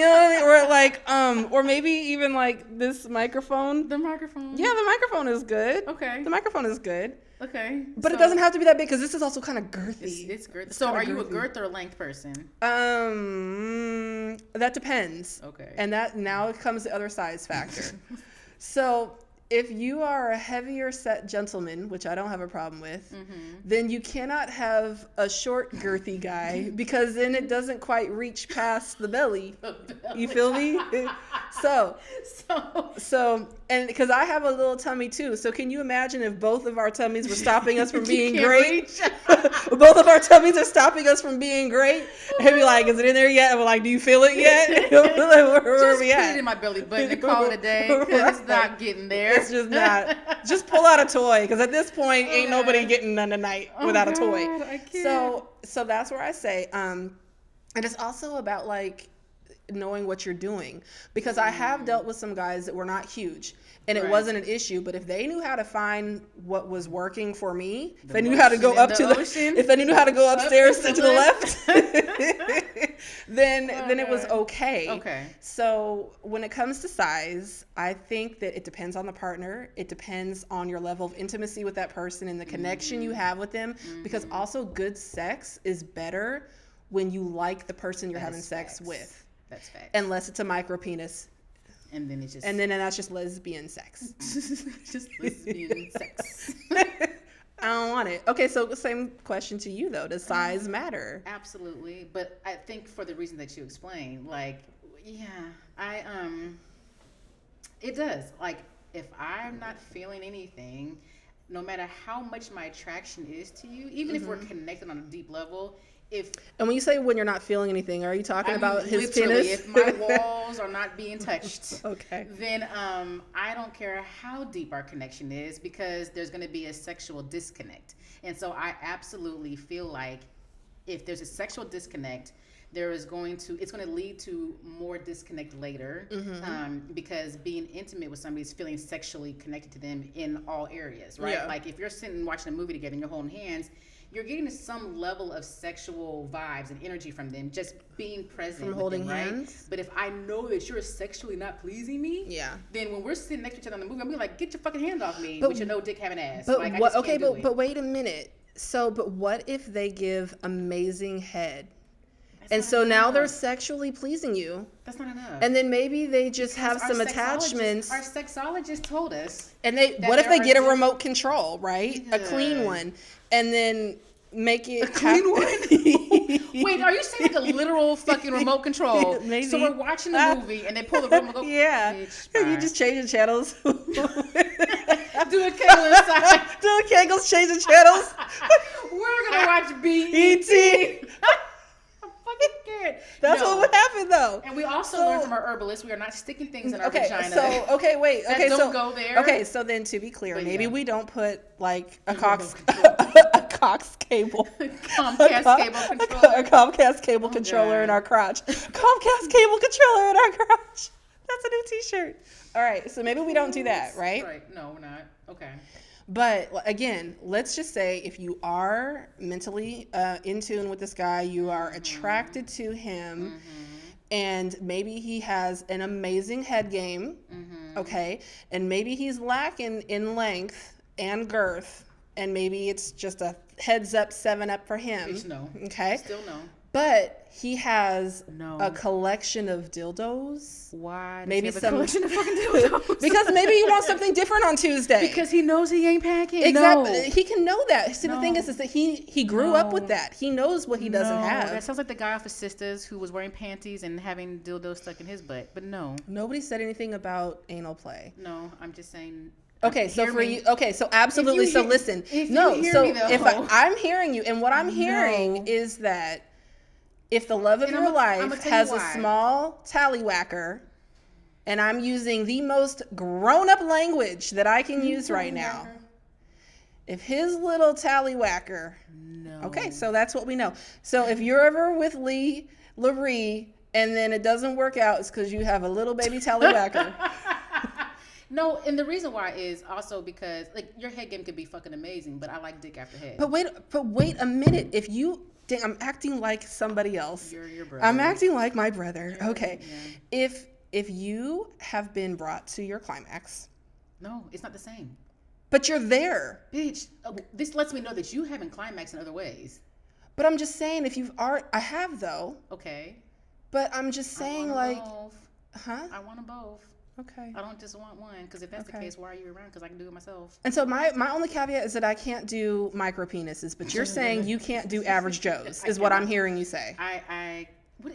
know what I mean? Or maybe even like this microphone. The microphone. Yeah, the microphone is good. Okay. The microphone is good. Okay. But it doesn't have to be that big, because this is also kind of girthy. It's girthy. So are you a girth or a length person? That depends. Okay. And that now comes the other size factor. So if you are a heavier set gentleman, which I don't have a problem with, then you cannot have a short, girthy guy because then it doesn't quite reach past the belly. You feel me? So, and because I have a little tummy too. So can you imagine if both of our tummies were stopping us from being great? Both of our tummies are stopping us from being great. And be like, is it in there yet? And we're like, do you feel it yet? Where are we at? Just put it in my belly button and call it a day because it's not getting there. It's just not. Just pull out a toy because at this point, ain't nobody getting none tonight without a toy. I can't. So that's where I say, and it's also about like knowing what you're doing because I have dealt with some guys that were not huge and it wasn't an issue, but if they knew how to find what was working for me, if they knew how to go up to if they knew how to go upstairs to the left, then it was okay. So when it comes to size, I think that it depends on the partner. It depends on your level of intimacy with that person and the connection you have with them, because also good sex is better when you like the person you're having sex with. That's fact. Unless it's a micro penis. And then it's just... And then that's just lesbian sex. Just lesbian sex. I don't want it. Okay, so same question to you, though. Does size matter? Absolutely. But I think for the reason that you explained, like, it does. Like, if I'm not feeling anything, no matter how much my attraction is to you, even if we're connected on a deep level... And when you say when you're not feeling anything, are you talking about his penis? If my walls are not being touched, then I don't care how deep our connection is because there's going to be a sexual disconnect. And so I absolutely feel like if there's a sexual disconnect, it's going to lead to more disconnect later because being intimate with somebody is feeling sexually connected to them in all areas, right? Yeah. Like if you're sitting watching a movie together and you're holding hands, you're getting some level of sexual vibes and energy from them, just being present from holding them, hands. Right? But if I know that you're sexually not pleasing me, then when we're sitting next to each other in the movie, I'm like, get your fucking hand off me with your no dick having ass. But like, but wait a minute. So, but what if they give amazing head? And so now they're sexually pleasing you. That's not enough. And then maybe they just have some attachments. Our sexologist told us. And what if they get a remote control, right? A clean one. And then make it... A clean one? Wait, are you saying like a literal fucking remote control? Maybe. So we're watching a movie and they pull the remote control. Yeah. You just change the channels. Do a kegel inside. Do a kegels, change the channels. We're going to watch B.E.T. That's what would happen, though. And we also learned from our herbalist, we are not sticking things in our vagina. Don't go there. Okay, so then to be clear, maybe we don't put like a Cox cable, a Comcast cable controller in our crotch. Comcast cable controller in our crotch. That's a new T-shirt. All right, so maybe we don't do that, right? Right. No, we're not. Okay. But again, let's just say if you are mentally in tune with this guy, you are attracted to him, and maybe he has an amazing head game, okay? And maybe he's lacking in length and girth, and maybe it's just a heads up 7-up for him. It's no. Okay? Still no. But he has a collection of dildos. Why? Maybe some collection of fucking dildos. Because maybe he wants something different on Tuesday. Because he knows he ain't packing. Exactly. No. He can know that. See, the thing is that he grew up with that. He knows what he doesn't have. That sounds like the guy off of Sisters who was wearing panties and having dildos stuck in his butt. But no. Nobody said anything about anal play. No, I'm just saying. Okay, so for you, so absolutely. So listen. I'm hearing you, and what I'm hearing is that if the love of your life has a small tallywhacker, and I'm using the most grown-up language that I can use right now, if his little tallywhacker, okay, so that's what we know. So if you're ever with LaRie, and then it doesn't work out, it's because you have a little baby tallywhacker. No, and the reason why is also because like your head game could be fucking amazing, but I like dick after head. But wait a minute. If you I'm acting like somebody else. You're your brother. I'm acting like my brother. Okay. Yeah. If you have been brought to your climax. No, it's not the same. But you're there. Bitch, this lets me know that you haven't climaxed in other ways. But I'm just saying I have though. Okay. But I'm just saying like both. Huh? I want them both. Okay. I don't just want one, because if that's the case, why are you around? Because I can do it myself. And so my only caveat is that I can't do micro penises, but you're saying you can't do average Joes, is what I'm hearing you say.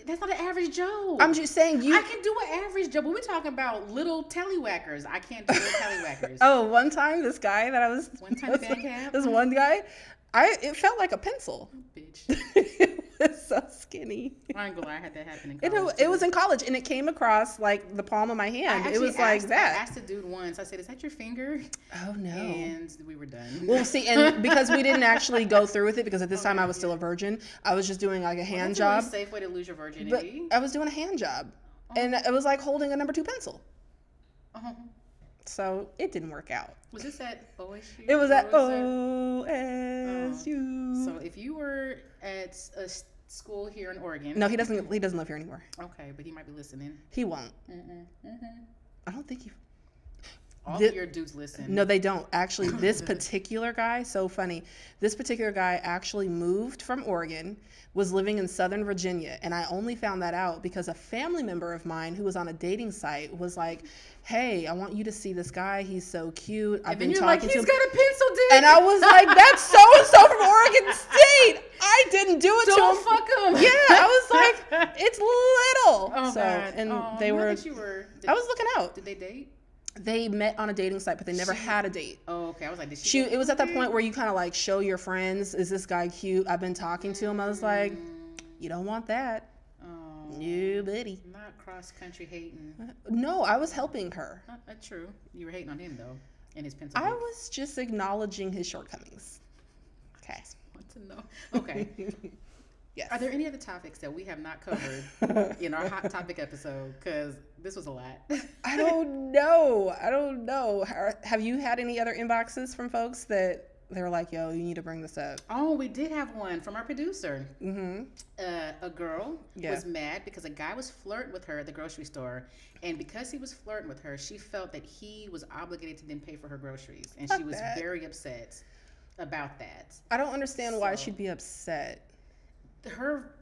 That's not an average Joe. I'm just saying I can do an average Joe, but we're talking about little tellywhackers. I can't do little tellywhackers. Oh, one time this guy that I was... One time this one guy, it felt like a pencil. Bitch. It was so skinny. I ain't gonna lie, I had that happen in college. It was in college, and it came across like the palm of my hand. It was like that. I asked a dude once, I said, "Is that your finger?" Oh, no. And we were done. Well, see, and because we didn't actually go through with it, because at this time I was still a virgin, I was just doing like a hand job. That's a really safe way to lose your virginity. But I was doing a hand job, and it was like holding a number 2 pencil. So it didn't work out. Was this at OSU? It was at OSU. So if you were at a school here in Oregon. No, he doesn't live here anymore. Okay, but he might be listening. He won't. I don't think he... All of your dudes listen. No, they don't. Actually, this particular guy, so funny. This particular guy actually moved from Oregon, was living in Southern Virginia, and I only found that out because a family member of mine who was on a dating site was like, "Hey, I want you to see this guy. He's so cute. I've been talking to him." He's got a pencil dick. And I was like, "That's so and so from Oregon State. I didn't do it to him. Don't fuck him." Yeah, I was like, "It's little." Oh, so, God. and they were. I was looking out. Did they date? They met on a dating site, but they never had a date. Oh, okay. I was like, did she? It was at that point where you kind of like show your friends, "Is this guy cute? I've been talking to him." I was like, "You don't want that." Oh, no, buddy. Not cross country hating. No, I was helping her. Not true. You were hating on him though, and his pencil. I was just acknowledging his shortcomings. Okay. Want to know? Okay. Yes. Are there any other topics that we have not covered in our hot topic episode? Because this was a lot. I don't know. Have you had any other inboxes from folks that they're like, "Yo, you need to bring this up"? Oh, we did have one from our producer. A girl was mad because a guy was flirting with her at the grocery store. And because he was flirting with her, she felt that he was obligated to then pay for her groceries. And she was very upset about that. I don't understand why she'd be upset. Her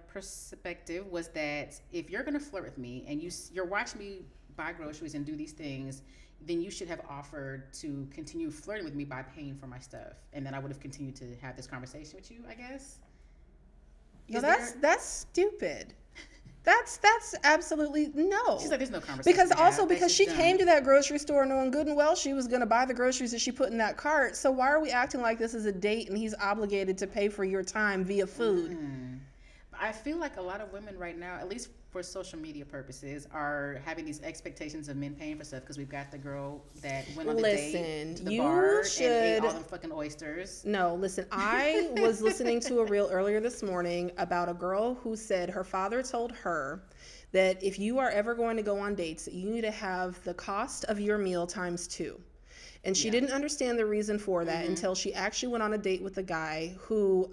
perspective was that if you're gonna flirt with me and you're watching me buy groceries and do these things, then you should have offered to continue flirting with me by paying for my stuff, and then I would have continued to have this conversation with you, I guess. No, that's stupid. That's absolutely no. She's like, there's no conversation. Because she came to that grocery store knowing good and well she was going to buy the groceries that she put in that cart. So why are we acting like this is a date and he's obligated to pay for your time via food? I feel like a lot of women right now, at least for social media purposes, are having these expectations of men paying for stuff because we've got the girl that went on the date to the bar and ate all them fucking oysters. No, listen, I was listening to a reel earlier this morning about a girl who said her father told her that if you are ever going to go on dates, you need to have the cost of your meal times 2. And she didn't understand the reason for that until she actually went on a date with a guy who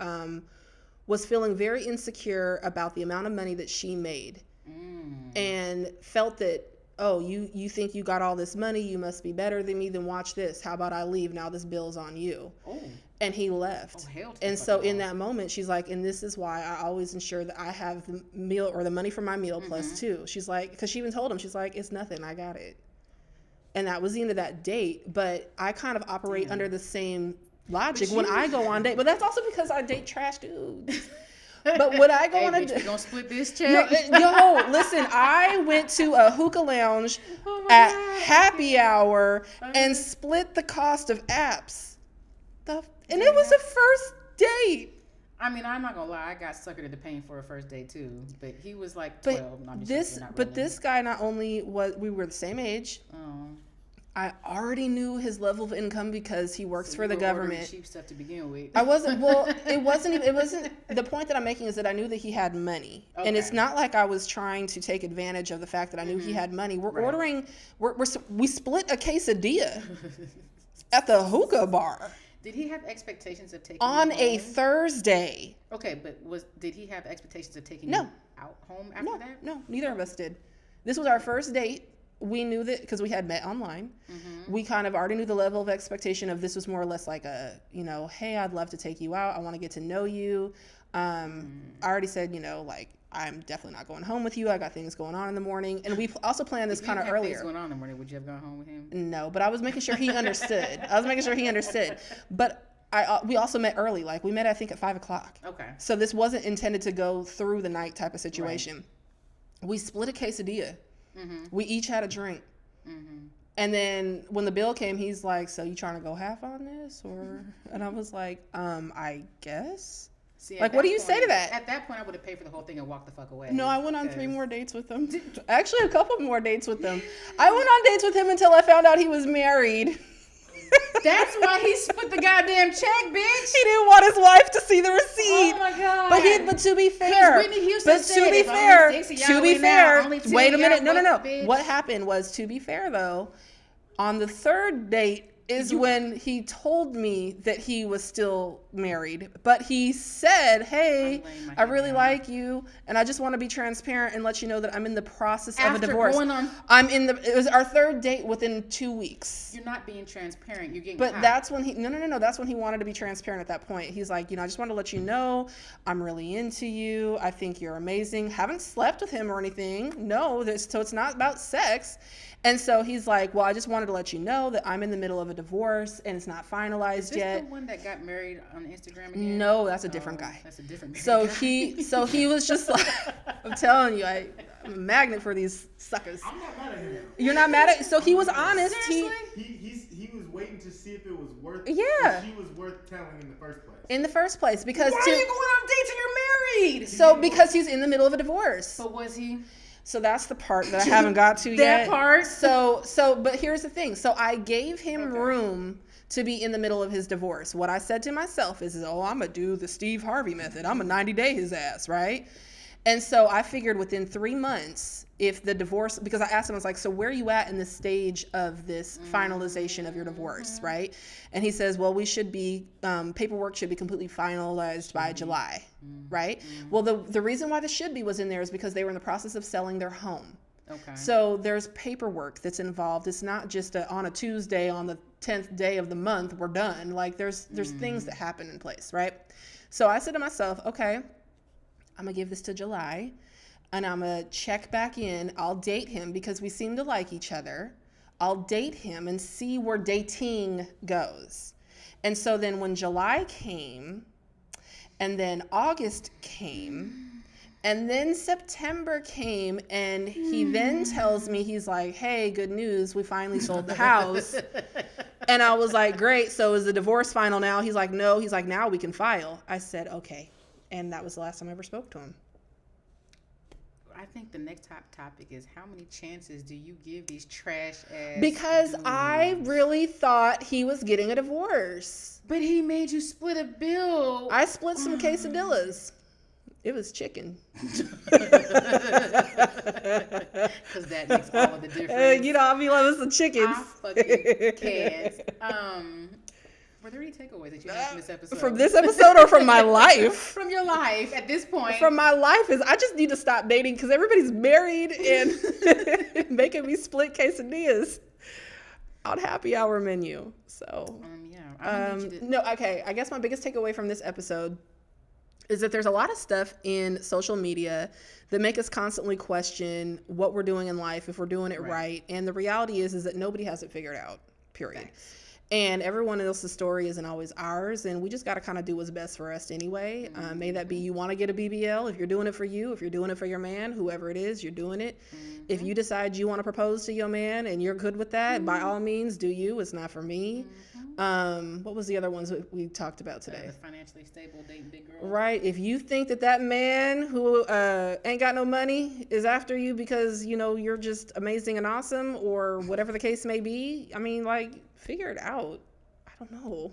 was feeling very insecure about the amount of money that she made and felt that, "Oh, you think you got all this money, you must be better than me, then watch this. How about I leave? Now this bill's on you." Oh. And he left. And so in that moment, she's like, "And this is why I always ensure that I have the meal or the money for my meal plus 2. She's like, because she even told him, she's like, "It's nothing, I got it." And that was the end of that date. But I kind of operate under the same logic when I go on date, but that's also because I date trash dudes. But when I go on a date, we gonna split this check. No, listen, I went to a hookah lounge at happy hour and split the cost of apps. And it was a first date. I mean, I'm not gonna lie, I got suckered into paying for a first date too. But he was like 12. This guy not only we were the same age. Oh. I already knew his level of income because he works for the government. Cheap stuff to begin with. I wasn't. Well, it wasn't. The point that I'm making is that I knew that he had money, and it's not like I was trying to take advantage of the fact that I knew he had money. We're ordering. We split a quesadilla at the hookah bar. Did he have expectations of taking on you a home? Thursday? Okay, but did he have expectations of taking you out home after that? No, neither of us did. This was our first date. We knew that because we had met online. We kind of already knew the level of expectation of this was more or less like a, hey, I'd love to take you out. I want to get to know you. I already said, like, I'm definitely not going home with you. I got things going on in the morning. And we also planned this kind of earlier. Things going on in the morning, would you have gone home with him? No, but I was making sure he understood. But we also met early. Like, we met, I think, at 5:00. Okay. So this wasn't intended to go through the night type of situation. Right. We split a quesadilla. Mm-hmm. We each had a drink. Mm-hmm. And then when the bill came, he's like, so you trying to go half on this? Or and I was like, I guess. See, like, what do you say to that? At that point, I would have paid for the whole thing and walked the fuck away. No, I went on 3 more dates with him. Actually, a couple more dates with him. I went on dates with him until I found out he was married. That's why he split the goddamn check, bitch. He didn't want his wife to see the receipt. Oh my god. But to be fair, wait a minute. No. Bitch. What happened was, to be fair though, on the 3rd date is when he told me that he was still married. But he said, hey, I really like you, and I just want to be transparent and let you know that I'm in the process of a divorce. It was our 3rd date within 2 weeks. You're not being transparent. You're getting But that's when that's when he wanted to be transparent at that point. He's like, I just want to let you know I'm really into you. I think you're amazing. Haven't slept with him or anything. No, so it's not about sex. And so he's like, well, I just wanted to let you know that I'm in the middle of a divorce and it's not finalized yet. Is this the one that got married on Instagram again? No, that's a different guy. That's a different guy. So he was just like, I'm telling you, I'm a magnet for these suckers. I'm not mad at him. You're not mad at? So he was honest. He was waiting to see if it was worth. Yeah. If she was worth telling in the first place. In the first place, because why are you going on dates and you're married? So because he's in the middle of a divorce. But was he? So that's the part that I haven't got to yet. That part. But here's the thing. So I gave him room to be in the middle of his divorce. What I said to myself is, I'm going to do the Steve Harvey method. I'm a 90-day his ass, right? And so I figured within 3 months, if the divorce, because I asked him, I was like, so where are you at in the stage of this finalization of your divorce, right? And he says, well, we should be, paperwork should be completely finalized by July, right? Well, the reason why the should be was in there is because they were in the process of selling their home. Okay. So there's paperwork that's involved. It's not just on a Tuesday on the 10th day of the month, we're done. Like there's things that happen in place, right? So I said to myself, okay, I'm going to give this to July, and I'm going to check back in. I'll date him because we seem to like each other. I'll date him and see where dating goes. And so then when July came, and then August came, and then September came, and he then tells me, he's like, hey, good news, we finally sold the house. And I was like, great, so is the divorce final now? He's like, no. He's like, now we can file. I said, okay. And that was the last time I ever spoke to him. I think the next top topic is, how many chances do you give these trash ass Because dudes? I really thought he was getting a divorce. But he made you split a bill. I split some quesadillas. It was chicken. Because that makes all of the difference. I mean, like, it was the chickens. I fucking can't. Were there any takeaways that you had from this episode? From this episode or from my life? From your life at this point. From my life is I just need to stop dating because everybody's married and making me split quesadillas on happy hour menu. So, no, okay. I guess my biggest takeaway from this episode is that there's a lot of stuff in social media that make us constantly question what we're doing in life, if we're doing it right. And the reality is that nobody has it figured out, period. Thanks. And everyone else's story isn't always ours, and we just got to kind of do what's best for us anyway. May that be you want to get a BBL, if you're doing it for you, if you're doing it for your man, whoever it is, you're doing it. If you decide you want to propose to your man and you're good with that, by all means, do you. It's not for me. What was the other ones that we talked about today? The financially stable, dating big girl. Right. If you think that man who ain't got no money is after you because, you're just amazing and awesome, or whatever the case may be, I mean, like, figure it out. I don't know.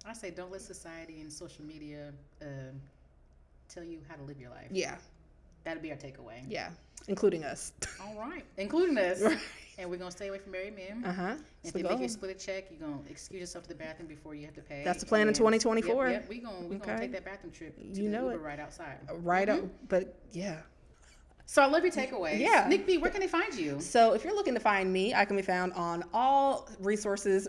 I say don't let society and social media tell you how to live your life. Yeah. That'll be our takeaway. Yeah. Including us. All right. Including us. And we're going to stay away from married men. If they make you split a check, you're going to excuse yourself to the bathroom before you have to pay. That's the plan in 2024. Yep. We're going to take that bathroom trip to the Uber right outside. Right out. But, yeah. So I love your takeaways. Yeah. Nick B, where can they find you? So if you're looking to find me, I can be found on all resources,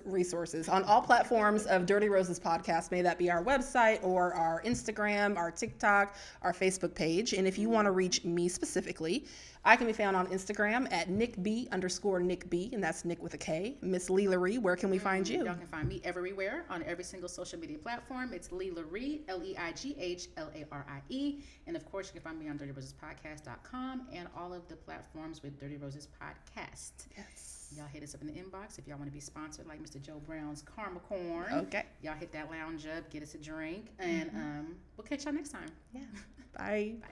on all platforms of Dirty Roses Podcast. May that be our website or our Instagram, our TikTok, our Facebook page. And if you want to reach me specifically, I can be found on Instagram at NickB_NickB, and that's Nick with a K. Miss Leigh LaRie, where can we find you? Y'all can find me everywhere on every single social media platform. It's Leigh LaRie, LeighLarie. And of course, you can find me on DirtyRosesPodcast.com and all of the platforms with Dirty Roses Podcast. Yes. Y'all hit us up in the inbox if y'all want to be sponsored like Mr. Joe Brown's Caramel Corn. Okay. Y'all hit that lounge up, get us a drink, and we'll catch y'all next time. Yeah. Bye. Bye.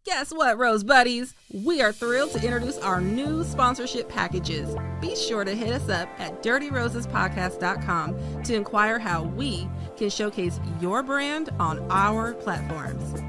Guess what, Rose Buddies? We are thrilled to introduce our new sponsorship packages. Be sure to hit us up at DirtyRosesPodcast.com to inquire how we can showcase your brand on our platforms.